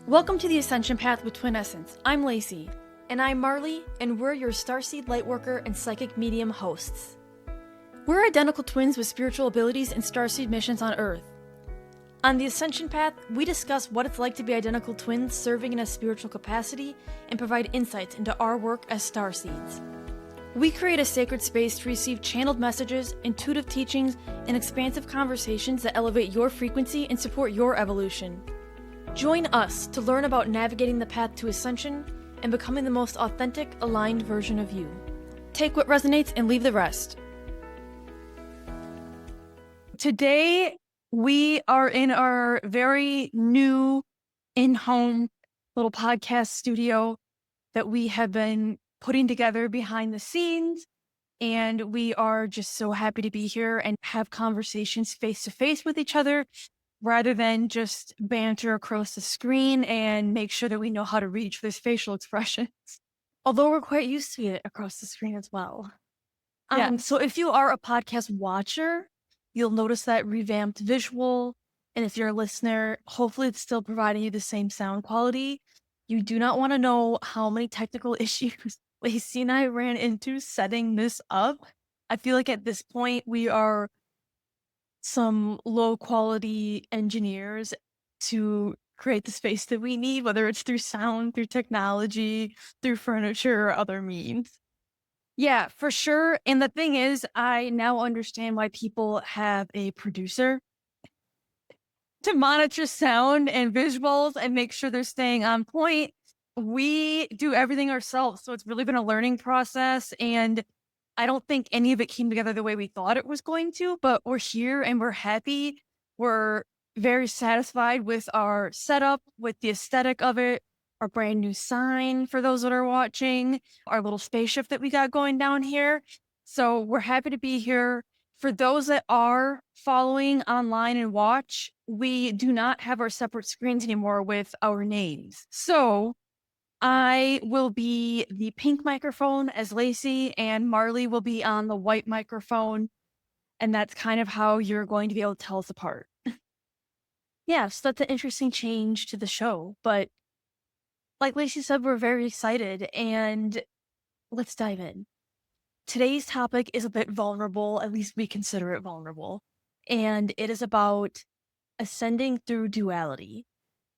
Welcome to the Ascension Path with Twin Essence. I'm Lacey. And I'm Marley, and we're your Starseed Lightworker and Psychic Medium hosts. We're identical twins with spiritual abilities and Starseed missions on Earth. On the Ascension Path, we discuss what it's like to be identical twins serving in a spiritual capacity and provide insights into our work as Starseeds. We create a sacred space to receive channeled messages, intuitive teachings, and expansive conversations that elevate your frequency and support your evolution. Join us to learn about navigating the path to ascension and becoming the most authentic, aligned version of you. Take what resonates and leave the rest. Today, we are in our very new in-home little podcast studio that we have been putting together behind the scenes. And we are just so happy to be here and have conversations face-to-face with each other, rather than just banter across the screen and make sure that we know how to read each other's facial expressions. Although we're quite used to it across the screen as well. So if you are a podcast watcher, you'll notice that revamped visual. And if you're a listener, hopefully it's still providing you the same sound quality. You do not want to know how many technical issues Lacey and I ran into setting this up. I feel like at this point we are some low quality engineers to create the space that we need, whether it's through sound, through technology, through furniture, or other means. Yeah, for sure. And the thing is, I now understand why people have a producer to monitor sound and visuals and make sure they're staying on point. We do everything ourselves. So it's really been a learning process. And I don't think any of it came together the way we thought it was going to, but we're here and we're happy. We're very satisfied with our setup, with the aesthetic of it, our brand new sign for those that are watching, our little spaceship that we got going down here. So we're happy to be here. For those that are following online and watch, we do not have our separate screens anymore with our names. So I will be the pink microphone as Lacey, and Marley will be on the white microphone. And that's kind of how you're going to be able to tell us apart. Yeah, so that's an interesting change to the show. But like Lacey said, we're very excited, and let's dive in. Today's topic is a bit vulnerable, at least we consider it vulnerable. And it is about ascending through duality.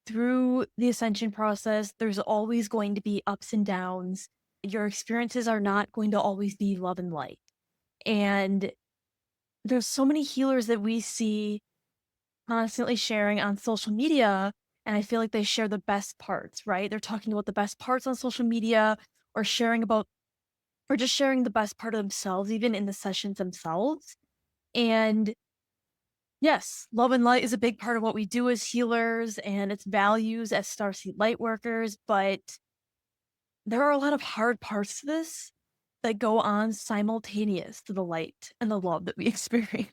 Through the ascension process, there's always going to be ups and downs. Your experiences are not going to always be love and light. And there's so many healers that we see constantly sharing on social media, and I feel like they share the best parts, right? They're talking about the best parts on social media or just sharing the best part of themselves, even in the sessions themselves. And yes, love and light is a big part of what we do as healers and its values as Starseed Lightworkers, but there are a lot of hard parts to this that go on simultaneous to the light and the love that we experience.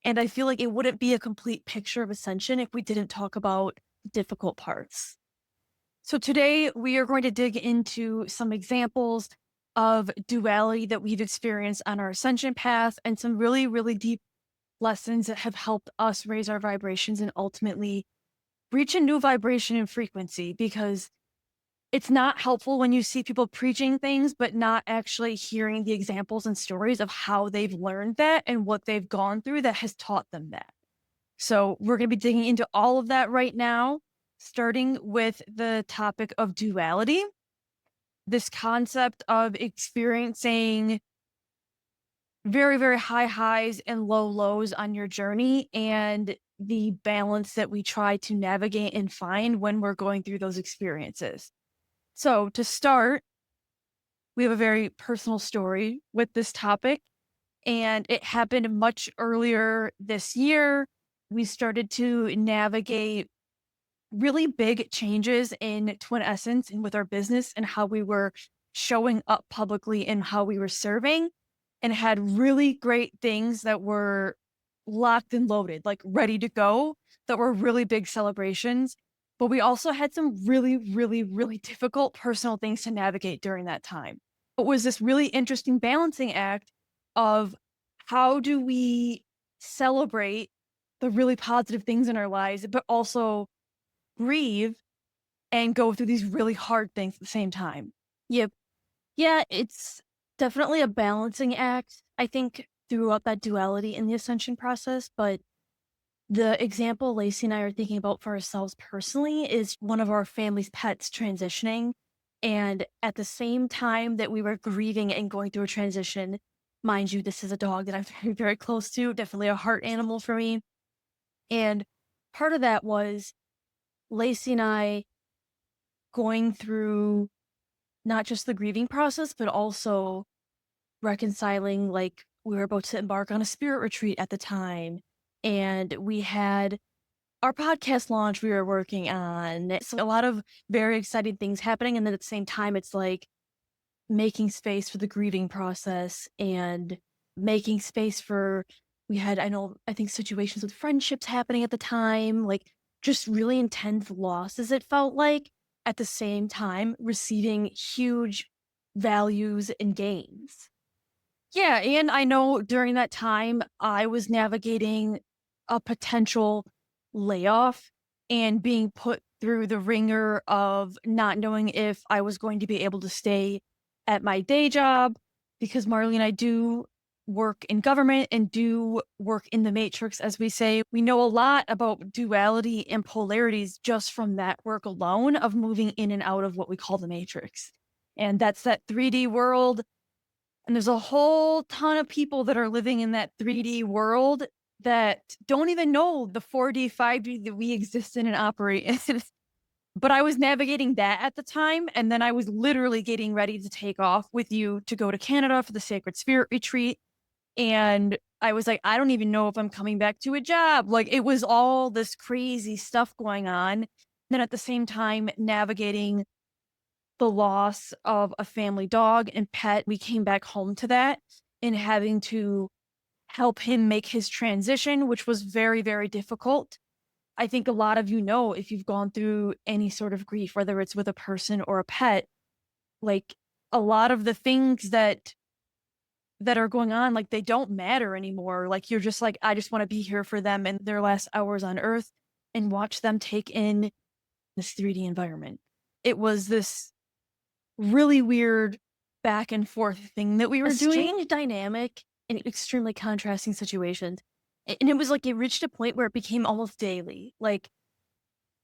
And I feel like it wouldn't be a complete picture of Ascension if we didn't talk about the difficult parts. So today we are going to dig into some examples of duality that we've experienced on our Ascension path and some really, really deep lessons that have helped us raise our vibrations and ultimately reach a new vibration and frequency, because it's not helpful when you see people preaching things but not actually hearing the examples and stories of how they've learned that and what they've gone through that has taught them that. So we're going to be digging into all of that right now, starting with the topic of duality, this concept of experiencing very, very high highs and low lows on your journey, and the balance that we try to navigate and find when we're going through those experiences. So to start, we have a very personal story with this topic, and it happened much earlier this year. We started to navigate really big changes in Twin Essence and with our business and how we were showing up publicly and how we were serving, and had really great things that were locked and loaded, like ready to go, that were really big celebrations. But we also had some really, really, really difficult personal things to navigate during that time. It was this really interesting balancing act of how do we celebrate the really positive things in our lives, but also grieve and go through these really hard things at the same time. Yep. Yeah, it's definitely a balancing act, I think, throughout that duality in the ascension process. But the example Lacey and I are thinking about for ourselves personally is one of our family's pets transitioning. And at the same time that we were grieving and going through a transition, mind you, this is a dog that I'm very, very close to, definitely a heart animal for me. And part of that was Lacey and I going through not just the grieving process, but also reconciling, like, we were about to embark on a spirit retreat at the time, and we had our podcast launch we were working on. So a lot of very exciting things happening, and then at the same time, it's like making space for the grieving process and making space for we had I think situations with friendships happening at the time, like just really intense losses it felt like, at the same time receiving huge values and gains. Yeah, and I know during that time, I was navigating a potential layoff and being put through the ringer of not knowing if I was going to be able to stay at my day job because Marley and I do work in government and do work in the matrix, as we say. We know a lot about duality and polarities just from that work alone of moving in and out of what we call the matrix. And that's that 3D world, and there's a whole ton of people that are living in that 3D world that don't even know the 4D, 5D that we exist in and operate in. But I was navigating that at the time. And then I was literally getting ready to take off with you to go to Canada for the Sacred Spirit Retreat. And I was like, I don't even know if I'm coming back to a job. Like it was all this crazy stuff going on. Then at the same time, navigating the loss of a family dog and pet. We came back home to that and having to help him make his transition, which was very, very difficult. I think a lot of you know if you've gone through any sort of grief, whether it's with a person or a pet, like a lot of the things that are going on, like they don't matter anymore. Like you're just like, I just want to be here for them in their last hours on earth and watch them take in this 3D environment. It was this really weird back and forth thing that we A were doing. strange dynamic in extremely contrasting situations. And it was like it reached a point where it became almost daily. Like,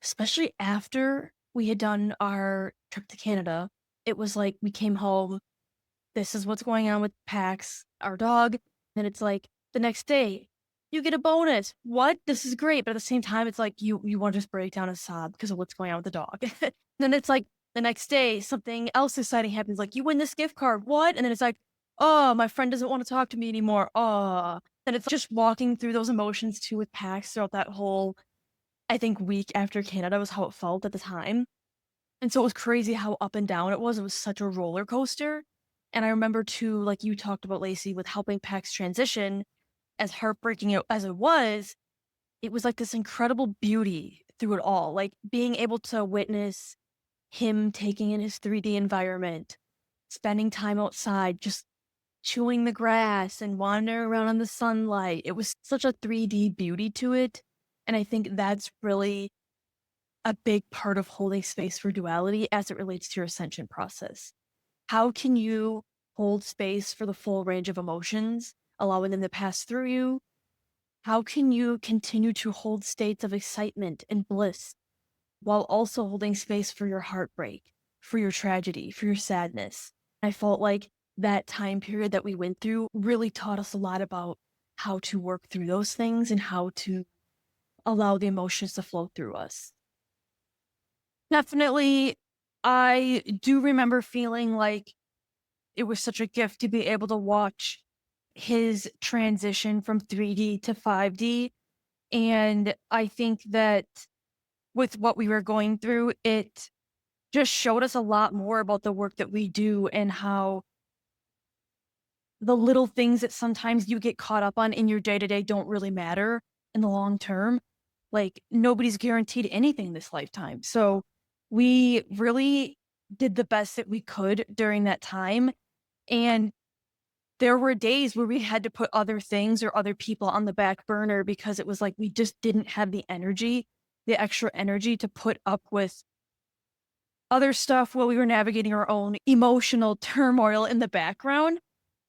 especially after we had done our trip to Canada, it was like we came home. This is what's going on with Pax, our dog. And it's like the next day, you get a bonus. What? This is great. But at the same time, it's like you want to just break down and sob because of what's going on with the dog. Then it's like the next day, something else exciting happens. Like you win this gift card. What? And then it's like, oh, my friend doesn't want to talk to me anymore. Oh. Then it's just walking through those emotions too with Pax throughout that whole, I think, week after Canada was how it felt at the time. And so it was crazy how up and down it was. It was such a roller coaster. And I remember too, like you talked about, Lacey, with helping Pax transition, as heartbreaking as it was like this incredible beauty through it all. Like being able to witness him taking in his 3D environment, spending time outside, just chewing the grass and wandering around in the sunlight. It was such a 3D beauty to it. And I think that's really a big part of holding space for duality as it relates to your ascension process. How can you hold space for the full range of emotions, allowing them to pass through you? How can you continue to hold states of excitement and bliss while also holding space for your heartbreak, for your tragedy, for your sadness? I felt like that time period that we went through really taught us a lot about how to work through those things and how to allow the emotions to flow through us. Definitely, I do remember feeling like it was such a gift to be able to watch his transition from 3D to 5D. And I think that with what we were going through, it just showed us a lot more about the work that we do and how the little things that sometimes you get caught up on in your day to day don't really matter in the long term. Like nobody's guaranteed anything this lifetime. So we really did the best that we could during that time. And there were days where we had to put other things or other people on the back burner because it was like we just didn't have the energy, the extra energy to put up with other stuff while we were navigating our own emotional turmoil in the background.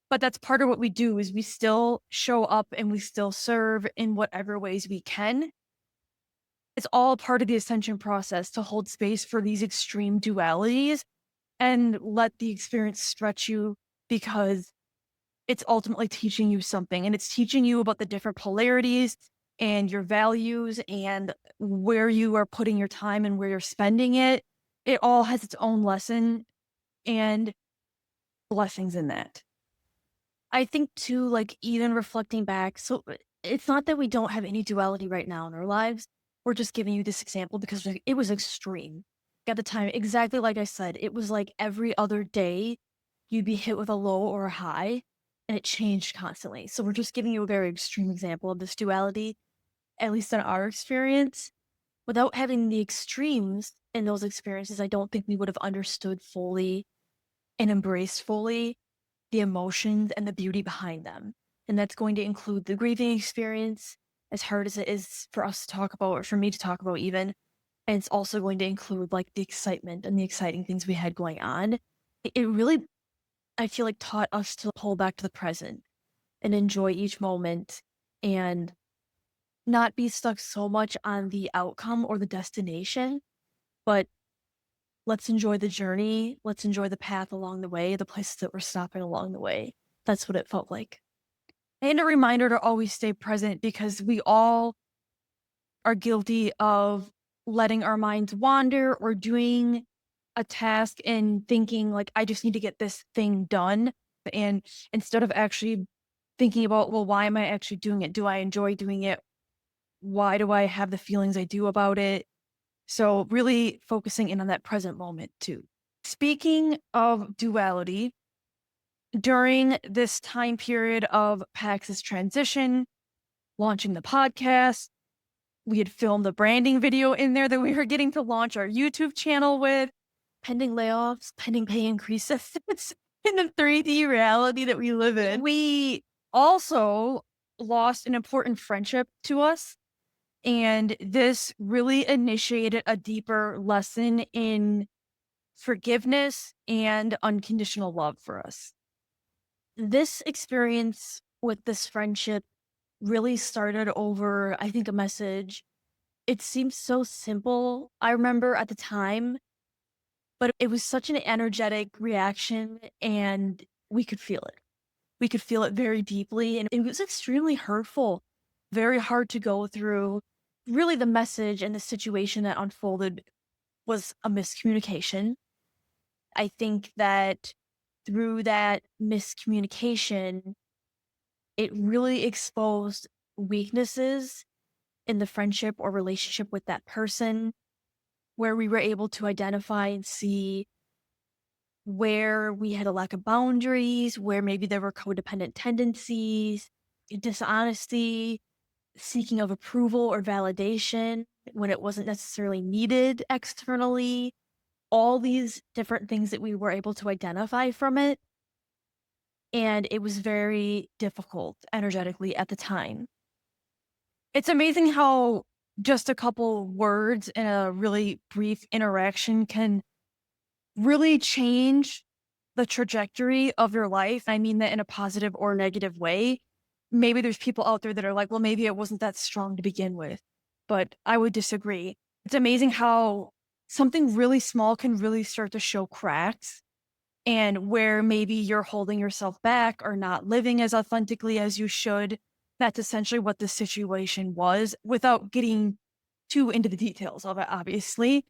But that's part of what we do is we still show up and we still serve in whatever ways we can. It's all part of the ascension process to hold space for these extreme dualities and let the experience stretch you because it's ultimately teaching you something and it's teaching you about the different polarities and your values and where you are putting your time and where you're spending it. It all has its own lesson and blessings in that. I think too, like even reflecting back, so it's not that we don't have any duality right now in our lives. We're just giving you this example because like, it was extreme. At the time, exactly like I said, it was like every other day you'd be hit with a low or a high, and it changed constantly. So we're just giving you a very extreme example of this duality, at least in our experience. Without having the extremes in those experiences, I don't think we would have understood fully and embraced fully the emotions and the beauty behind them. And that's going to include the grieving experience, as hard as it is for us to talk about, or for me to talk about, even. And it's also going to include like the excitement and the exciting things we had going on. It really, I feel like, taught us to pull back to the present and enjoy each moment and not be stuck so much on the outcome or the destination, but let's enjoy the journey. Let's enjoy the path along the way, the places that we're stopping along the way. That's what it felt like. And a reminder to always stay present because we all are guilty of letting our minds wander or doing a task and thinking like, I just need to get this thing done. And instead of actually thinking about, well, why am I actually doing it? Do I enjoy doing it? Why do I have the feelings I do about it? So really focusing in on that present moment too. Speaking of duality, during this time period of Pax's transition, launching the podcast, we had filmed the branding video in there that we were getting to launch our YouTube channel with, Pending layoffs, pending pay increases. in the 3D reality that we live in. We also lost an important friendship to us. And this really initiated a deeper lesson in forgiveness and unconditional love for us. This experience with this friendship really started over, I think, a message. It seems so simple. I remember at the time, but it was such an energetic reaction and we could feel it. We could feel it very deeply and it was extremely hurtful, very hard to go through. Really, the message and the situation that unfolded was a miscommunication. I think that through that miscommunication, it really exposed weaknesses in the friendship or relationship with that person, where we were able to identify and see where we had a lack of boundaries, where maybe there were codependent tendencies, dishonesty, seeking of approval or validation when it wasn't necessarily needed externally. All these different things that we were able to identify from it. And it was very difficult energetically at the time. It's amazing how just a couple words in a really brief interaction can really change the trajectory of your life. I mean that in a positive or negative way. Maybe there's people out there that are like, well, maybe it wasn't that strong to begin with, but I would disagree. It's amazing how something really small can really start to show cracks and where maybe you're holding yourself back or not living as authentically as you should. That's essentially what the situation was without getting too into the details of it, obviously.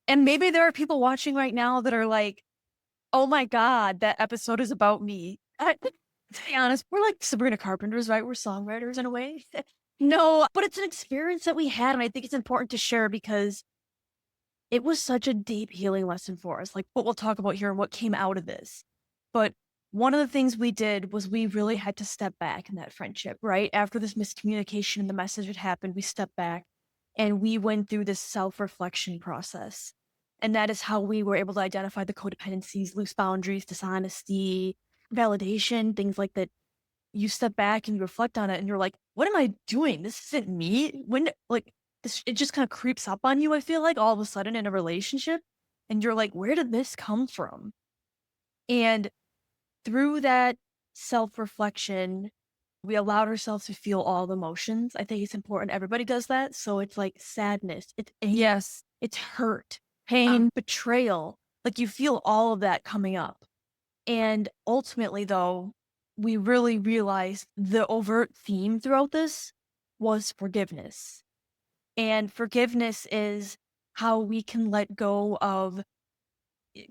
And maybe there are people watching right now that are like, oh my God, that episode is about me. To be honest, we're like Sabrina Carpenters, right? We're songwriters in a way. No, but it's an experience that we had. And I think it's important to share because it was such a deep healing lesson for us, like what we'll talk about here and what came out of this. But one of the things we did was we really had to step back in that friendship, right? After this miscommunication and the message had happened, we stepped back and we went through this self-reflection process. And that is how we were able to identify the codependencies, loose boundaries, dishonesty, validation, things like that. You step back and you reflect on it and you're like, what am I doing? This isn't me. When, like, this, it just kind of creeps up on you, I feel like, all of a sudden in a relationship. And you're like, where did this come from? And through that self-reflection, we allowed ourselves to feel all the emotions. I think it's important everybody does that. So it's like sadness, it's anger, Yes. it's hurt, Pain. betrayal. Like you feel all of that coming up. And ultimately, though, we really realized the overt theme throughout this was forgiveness. And forgiveness is how we can let go of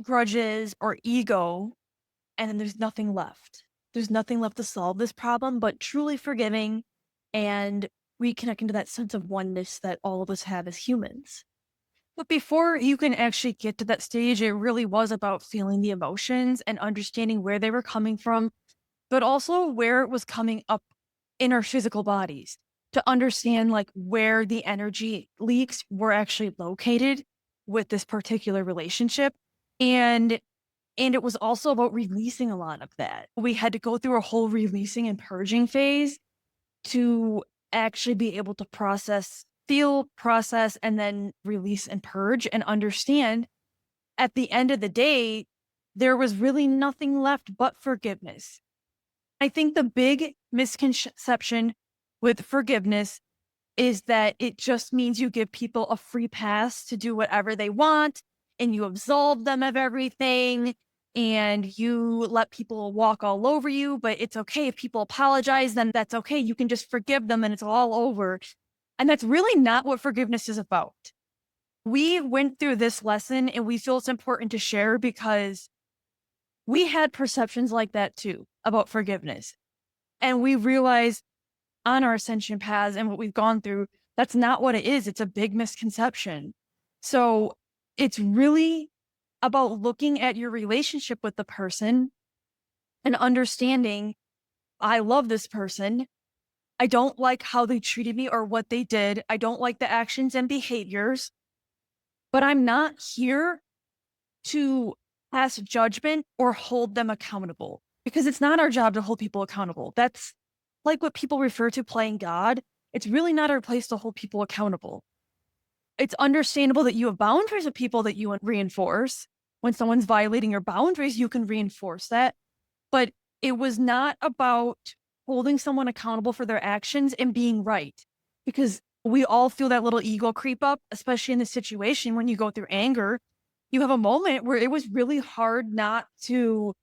grudges or ego, and then there's nothing left. There's nothing left to solve this problem, but truly forgiving and reconnecting to that sense of oneness that all of us have as humans. But before you can actually get to that stage, it really was about feeling the emotions and understanding where they were coming from, but also where it was coming up in our physical bodies to understand like where the energy leaks were actually located with this particular relationship. And it was also about releasing a lot of that. We had to go through a whole releasing and purging phase to actually be able to feel, process, and then release and purge and understand at the end of the day, there was really nothing left but forgiveness. I think the big misconception with forgiveness is that it just means you give people a free pass to do whatever they want and you absolve them of everything and you let people walk all over you. But it's okay if people apologize, then that's okay. You can just forgive them and it's all over. And that's really not what forgiveness is about. We went through this lesson and we feel it's important to share because we had perceptions like that too about forgiveness. And we realized on our ascension paths and what we've gone through, that's not what it is. It's a big misconception. So it's really about looking at your relationship with the person and understanding, I love this person. I don't like how they treated me or what they did. I don't like the actions and behaviors, but I'm not here to pass judgment or hold them accountable because it's not our job to hold people accountable. That's like what people refer to playing God. It's really not our place to hold people accountable. It's understandable that you have boundaries with people that you reinforce. When someone's violating your boundaries, you can reinforce that. But it was not about holding someone accountable for their actions and being right. Because we all feel that little ego creep up, especially in this situation when you go through anger. You have a moment where it was really hard not to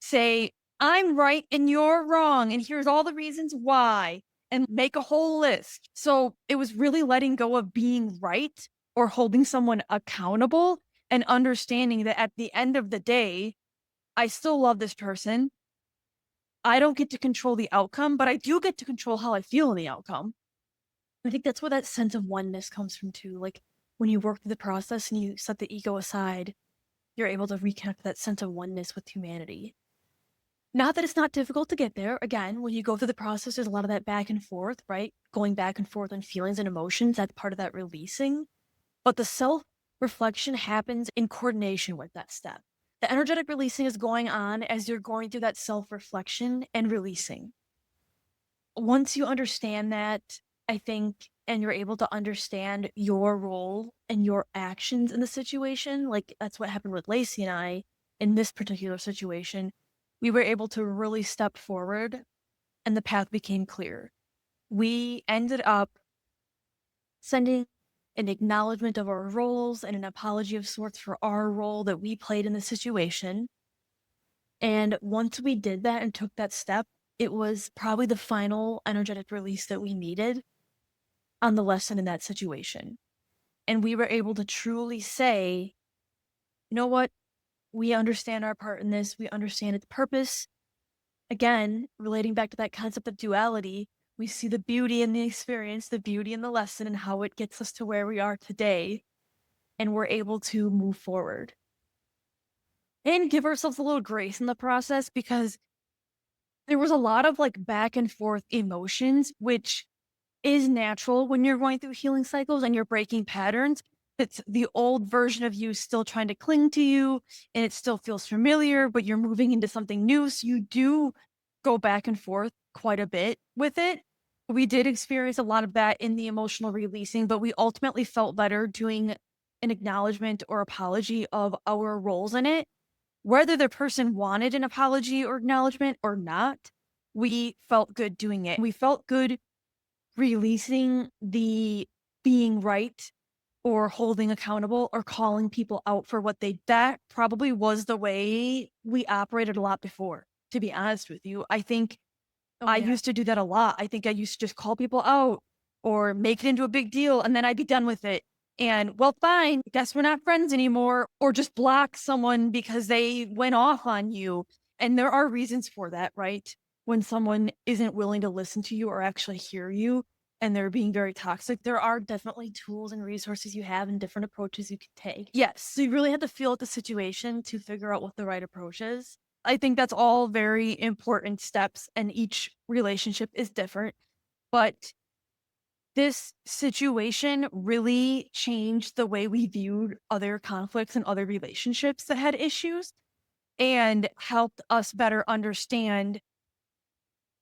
say, I'm right and you're wrong, and here's all the reasons why, and make a whole list. So it was really letting go of being right or holding someone accountable and understanding that at the end of the day, I still love this person. I don't get to control the outcome, but I do get to control how I feel in the outcome. I think that's where that sense of oneness comes from too. Like when you work through the process and you set the ego aside, you're able to reconnect that sense of oneness with humanity. Not that it's not difficult to get there. Again, when you go through the process, there's a lot of that back and forth, right? Going back and forth on feelings and emotions. That's part of that releasing. But the self reflection happens in coordination with that step. The energetic releasing is going on as you're going through that self reflection and releasing. Once you understand that, I think, and you're able to understand your role and your actions in the situation, like that's what happened with Lacey and I in this particular situation, we were able to really step forward and the path became clear. We ended up sending an acknowledgement of our roles and an apology of sorts for our role that we played in the situation. And once we did that and took that step, it was probably the final energetic release that we needed on the lesson in that situation. And we were able to truly say, you know what? We understand our part in this. We understand its purpose. Again, relating back to that concept of duality, we see the beauty in the experience, the beauty in the lesson, and how it gets us to where we are today. And we're able to move forward and give ourselves a little grace in the process because there was a lot of like back and forth emotions, which is natural when you're going through healing cycles and you're breaking patterns. It's the old version of you still trying to cling to you and it still feels familiar, but you're moving into something new. So you do go back and forth quite a bit with it. We did experience a lot of that in the emotional releasing, but we ultimately felt better doing an acknowledgement or apology of our roles in it. Whether the person wanted an apology or acknowledgement or not, we felt good doing it. We felt good releasing the being right or holding accountable or calling people out for what they that probably was the way we operated a lot before, to be honest with you. I think Oh, I yeah. used to do that a lot. I think I used to just call people out or make it into a big deal and then I'd be done with it. And well, fine, guess we're not friends anymore, or just block someone because they went off on you. And there are reasons for that, right? When someone isn't willing to listen to you or actually hear you and they're being very toxic, there are definitely tools and resources you have and different approaches you can take. Yes, so you really have to feel out the situation to figure out what the right approach is. I think that's all very important steps, and each relationship is different. But this situation really changed the way we viewed other conflicts and other relationships that had issues and helped us better understand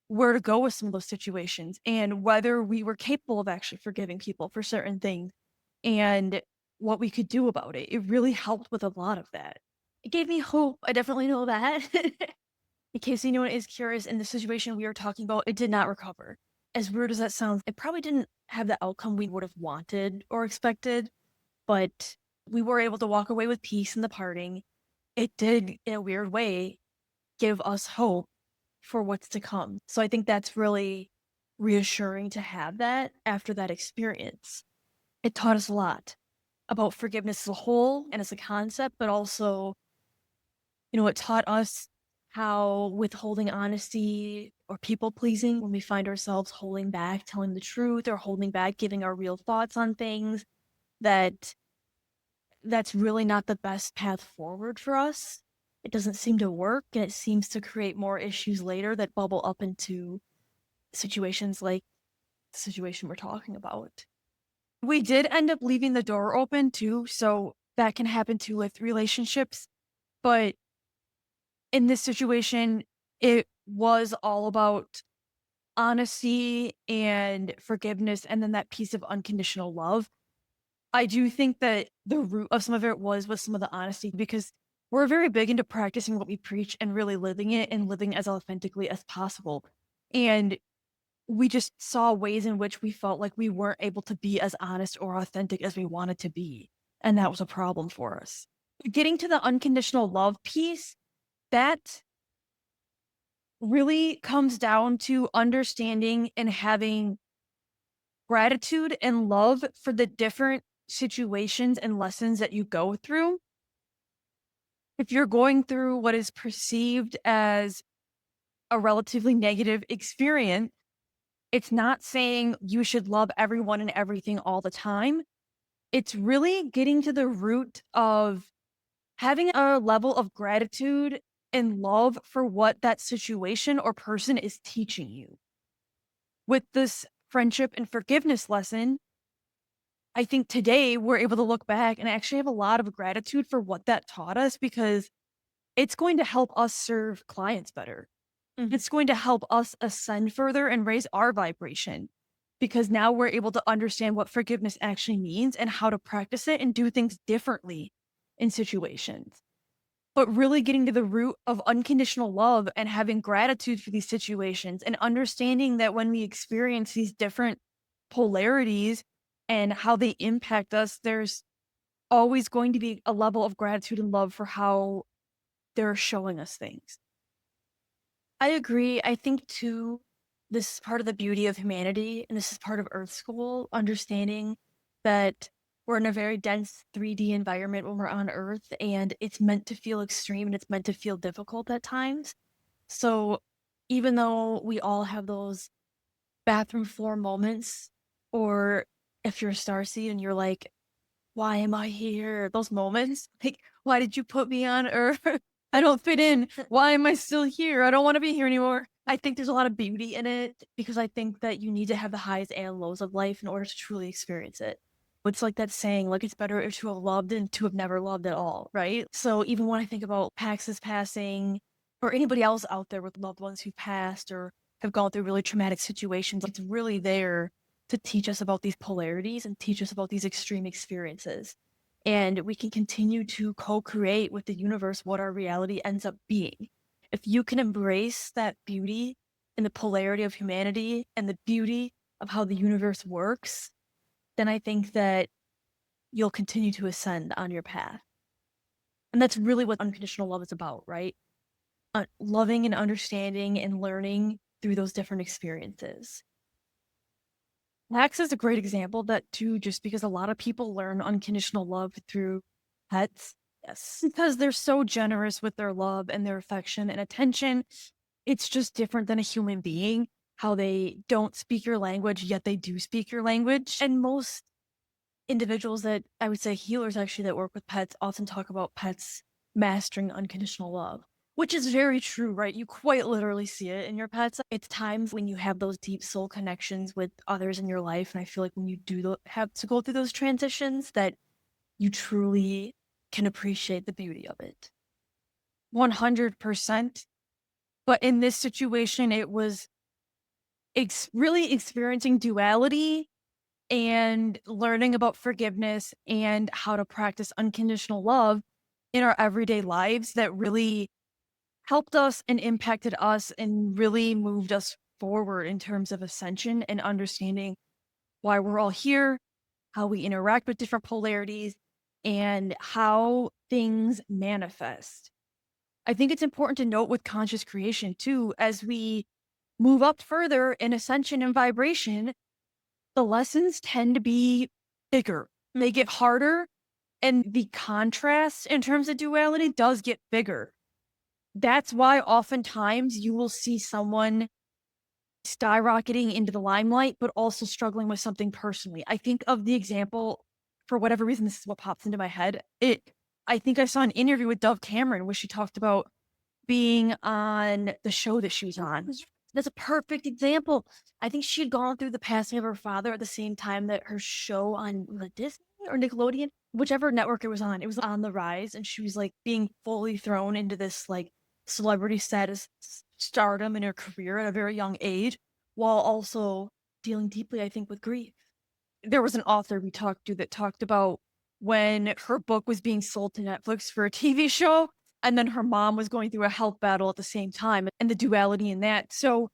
where to go with some of those situations and whether we were capable of actually forgiving people for certain things and what we could do about it. It really helped with a lot of that. It gave me hope. I definitely know that. In case anyone is curious, in the situation we are talking about, it did not recover. As weird as that sounds, it probably didn't have the outcome we would have wanted or expected, but we were able to walk away with peace in the parting. It did, in a weird way, give us hope for what's to come. So I think that's really reassuring to have that after that experience. It taught us a lot about forgiveness as a whole and as a concept, but also, it taught us how withholding honesty or people pleasing, when we find ourselves holding back, telling the truth, or holding back, giving our real thoughts on things, that's really not the best path forward for us. It doesn't seem to work, and it seems to create more issues later that bubble up into situations like the situation we're talking about. We did end up leaving the door open too, so that can happen too with relationships. But in this situation, it was all about honesty and forgiveness and then that piece of unconditional love. I do think that the root of some of it was with some of the honesty because we're very big into practicing what we preach and really living it and living as authentically as possible. And we just saw ways in which we felt like we weren't able to be as honest or authentic as we wanted to be. And that was a problem for us. Getting to the unconditional love piece, that really comes down to understanding and having gratitude and love for the different situations and lessons that you go through. If you're going through what is perceived as a relatively negative experience, it's not saying you should love everyone and everything all the time. It's really getting to the root of having a level of gratitude and love for what that situation or person is teaching you. With this friendship and forgiveness lesson, I think today we're able to look back and actually have a lot of gratitude for what that taught us because it's going to help us serve clients better. It's going to help us ascend further and raise our vibration because now we're able to understand what forgiveness actually means and how to practice it and do things differently in situations. But really getting to the root of unconditional love and having gratitude for these situations and understanding that when we experience these different polarities and how they impact us, there's always going to be a level of gratitude and love for how they're showing us things. I agree. I think too, this is part of the beauty of humanity, and this is part of Earth School, understanding that we're in a very dense 3D environment when we're on Earth, and it's meant to feel extreme and it's meant to feel difficult at times. So even though we all have those bathroom floor moments, or if you're a starseed and you're like, why am I here? Those moments, like, why did you put me on Earth? I don't fit in. Why am I still here? I don't want to be here anymore. I think there's a lot of beauty in it because I think that you need to have the highs and lows of life in order to truly experience it. It's like that saying, like, it's better to have loved than to have never loved at all, right? So even when I think about Pax's passing or anybody else out there with loved ones who passed or have gone through really traumatic situations, it's really there to teach us about these polarities and teach us about these extreme experiences. and we can continue to co-create with the universe what our reality ends up being. If you can embrace that beauty and the polarity of humanity and the beauty of how the universe works, then I think that you'll continue to ascend on your path. And that's really what unconditional love is about, right? Loving and understanding and learning through those different experiences. Max is a great example of that too, just because a lot of people learn unconditional love through pets. Yes. Because they're so generous with their love and their affection and attention. It's just different than a human being, how they don't speak your language, yet they do speak your language. And most individuals that I would say healers actually that work with pets often talk about pets mastering unconditional love, which is very true, right? You quite literally see it in your pets. It's times when you have those deep soul connections with others in your life. And I feel like when you do have to go through those transitions, that you truly can appreciate the beauty of it. 100%. But in this situation, it was really experiencing duality and learning about forgiveness and how to practice unconditional love in our everyday lives that really helped us and impacted us and really moved us forward in terms of ascension and understanding why we're all here, how we interact with different polarities, and how things manifest. I think it's important to note with conscious creation too, as we move up further in ascension and vibration, the lessons tend to be bigger. They get harder, and the contrast in terms of duality does get bigger. That's why oftentimes you will see someone skyrocketing into the limelight, but also struggling with something personally. I think of the example, for whatever reason, this is what pops into my head. I think I saw an interview with Dove Cameron where she talked about being on the show that she was on. That's a perfect example. I think she had gone through the passing of her father at the same time that her show on Disney or Nickelodeon, whichever network it was on the rise, and she was like being fully thrown into this like celebrity status stardom in her career at a very young age, while also dealing deeply, I think, with grief. There was an author we talked to that talked about when her book was being sold to Netflix for a TV show, and then her mom was going through a health battle at the same time, and the duality in that. So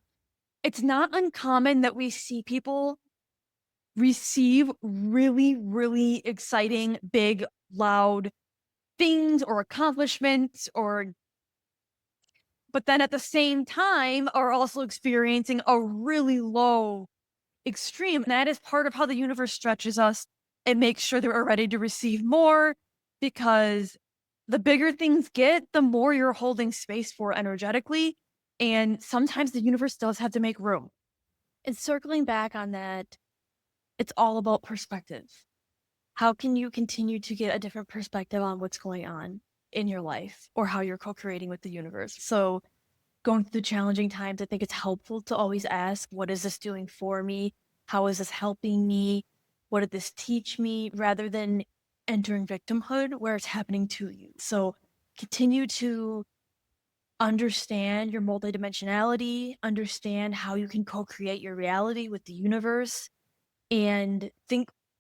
it's not uncommon that we see people receive really, really exciting, big, loud things or accomplishments, but then at the same time are also experiencing a really low extreme. And that is part of how the universe stretches us and makes sure that we're ready to receive more, because the bigger things get, the more you're holding space for energetically. And sometimes the universe does have to make room. And circling back on that, it's all about perspective. How can you continue to get a different perspective on what's going on in your life or how you're co-creating with the universe? So going through challenging times, I think it's helpful to always ask, what is this doing for me? How is this helping me? What did this teach me? Rather than entering victimhood where it's happening to you. So continue to understand your multidimensionality, understand how you can co-create your reality with the universe, and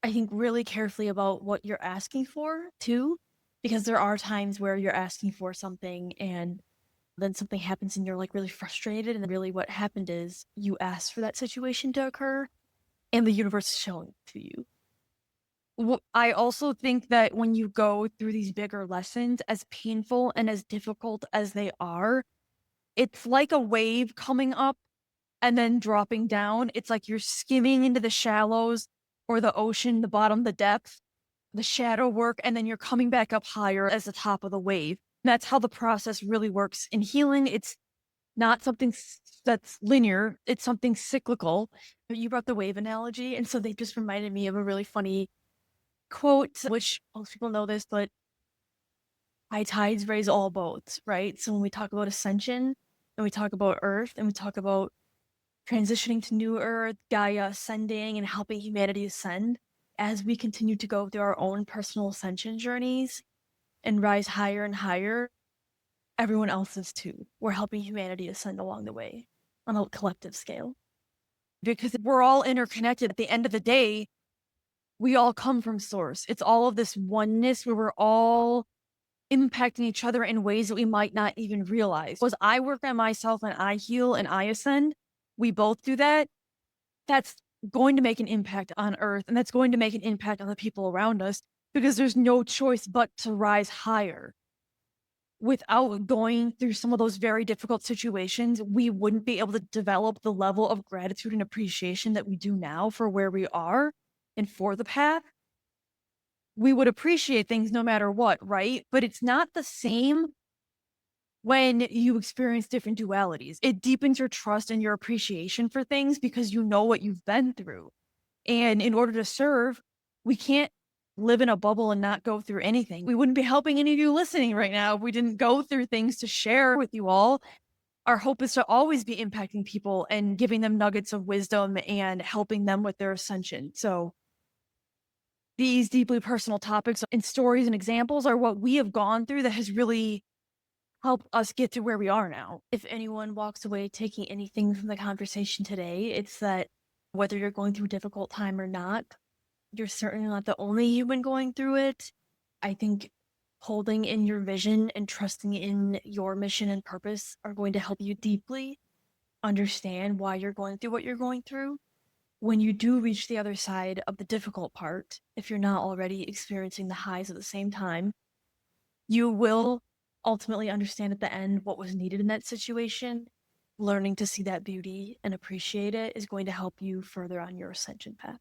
I think really carefully about what you're asking for too, because there are times where you're asking for something and then something happens and you're like really frustrated, and really what happened is you asked for that situation to occur and the universe is showing it to you. I also think that when you go through these bigger lessons, as painful and as difficult as they are, it's like a wave coming up and then dropping down. It's like you're skimming into the shallows or the ocean, the bottom, the depth, the shadow work, and then you're coming back up higher as the top of the wave. And that's how the process really works in healing. It's not something that's linear, it's something cyclical. You brought the wave analogy, and so they just reminded me of a really funny quote, which most people know this, but high tides raise all boats, right? So when we talk about ascension and we talk about Earth and we talk about transitioning to new Earth, Gaia ascending and helping humanity ascend, as we continue to go through our own personal ascension journeys and rise higher and higher, everyone else is too. We're helping humanity ascend along the way on a collective scale. Because we're all interconnected. At the end of the day, we all come from source. It's all of this oneness where we're all impacting each other in ways that we might not even realize. As I work on myself and I heal and I ascend, we both do that. That's going to make an impact on Earth, and that's going to make an impact on the people around us because there's no choice but to rise higher. Without going through some of those very difficult situations, we wouldn't be able to develop the level of gratitude and appreciation that we do now for where we are and for the path. We would appreciate things no matter what, right? But it's not the same when you experience different dualities. It deepens your trust and your appreciation for things because you know what you've been through. And in order to serve, we can't live in a bubble and not go through anything. We wouldn't be helping any of you listening right now if we didn't go through things to share with you all. Our hope is to always be impacting people and giving them nuggets of wisdom and helping them with their ascension. So these deeply personal topics and stories and examples are what we have gone through that has really helped us get to where we are now. If anyone walks away taking anything from the conversation today, it's that whether you're going through a difficult time or not, you're certainly not the only human going through it. I think holding in your vision and trusting in your mission and purpose are going to help you deeply understand why you're going through what you're going through. When you do reach the other side of the difficult part, if you're not already experiencing the highs at the same time, you will ultimately understand at the end what was needed in that situation. Learning to see that beauty and appreciate it is going to help you further on your ascension path.